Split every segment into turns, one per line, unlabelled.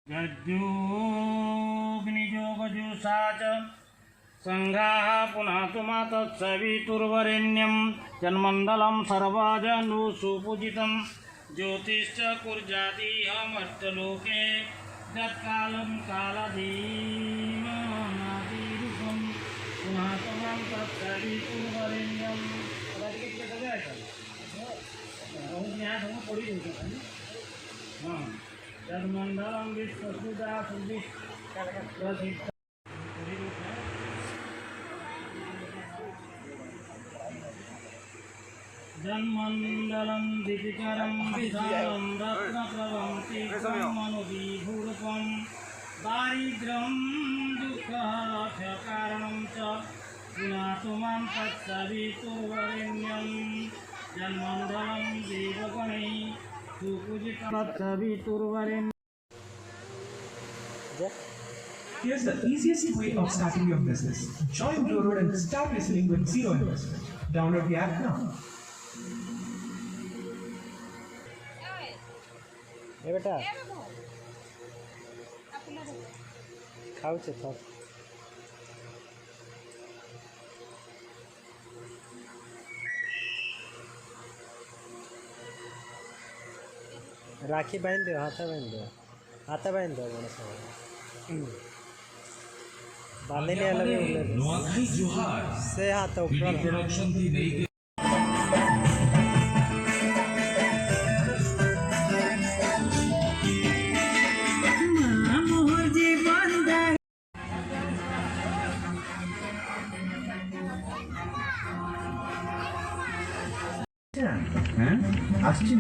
जज्ञोऽग्नियोगजुषा च सङ्घाः पुनः तत्सवितुर्वरेण्यं जन्मण्डलं सर्वजनु सुपूजितं ज्योतिश्च कुर्जादिहमष्टलोके यत्कालं कालधीमनादिरूपं पुनः तत्सवितुर्वरेण्यं जन्मण्डलं विश्वसुधा जन्मण्डलं दीपिकरं विशालं रत्नप्रभं तीर्थमनुविभूषं दारिद्र्यं दुःखकारणं च पुनातु मां तत्सवितुर्वरेण्यं जन्मण्डलं देवगणैः सुपूजितं तत्सवितुर्वरेण्यम्.
Here's the easiest way of starting your business. Join Road and start listening with zero investment. Download the app now.
ए बेटा खाऊ छ राखी बांध दो हाथ बांध दो बड़ा सा बांधने वाला भी से हाथ ऊपर
আসছি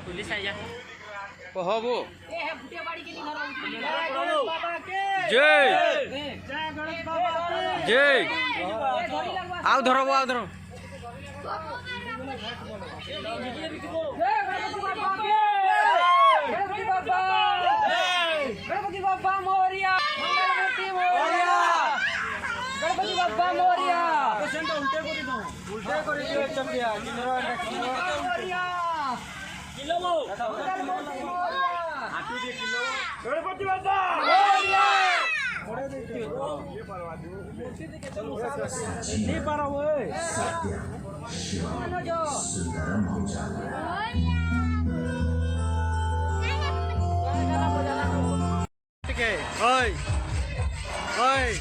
पुलिस आया
कहबो
जय जय
आओ धरो
गणपति बाप्पा मोरिया गणपति बाप्पा मोरिया
उल्टे करी दियो चंपिया
गणपति बाप्पा
नहीं पारा ओए ओए ओए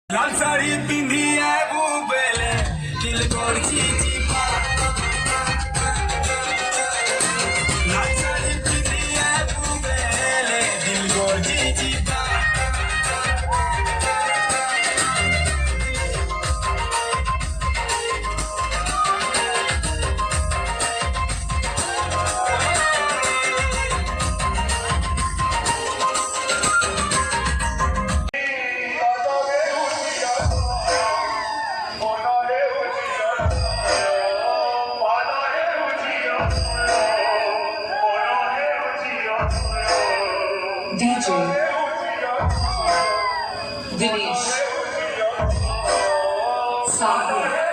লাল শাড়ি পিন্ধিয়ে বুবেলে দিল করছি চিপা লাল শাড়ি পিন্ধিয়ে বুবেলে দিল করছি চিপা
DJ ganesh Sahu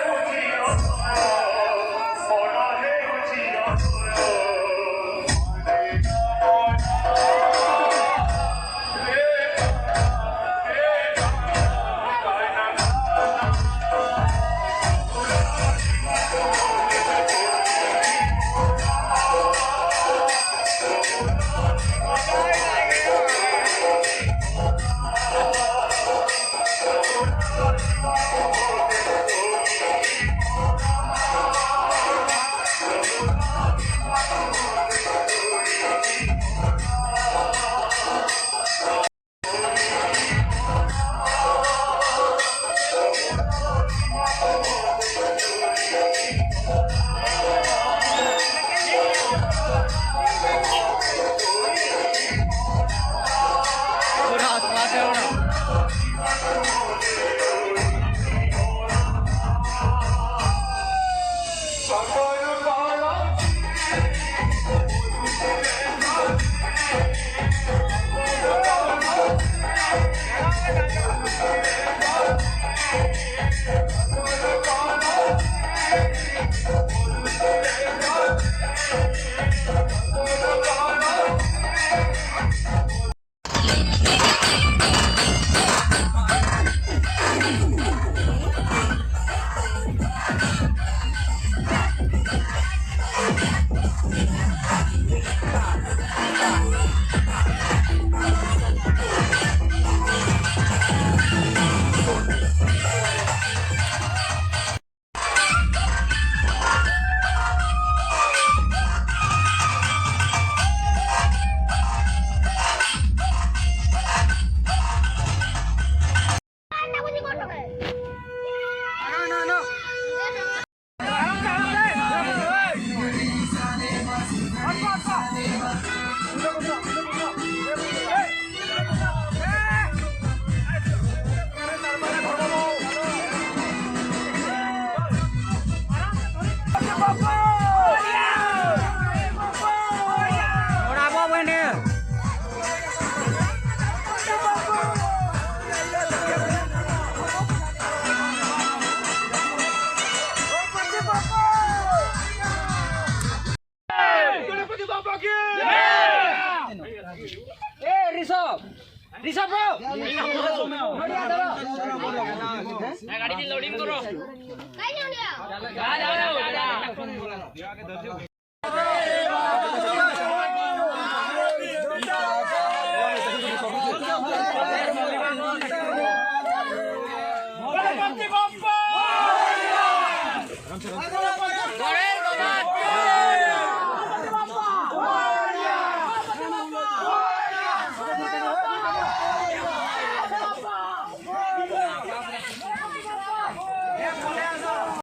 गाड़ी लोडिंग करो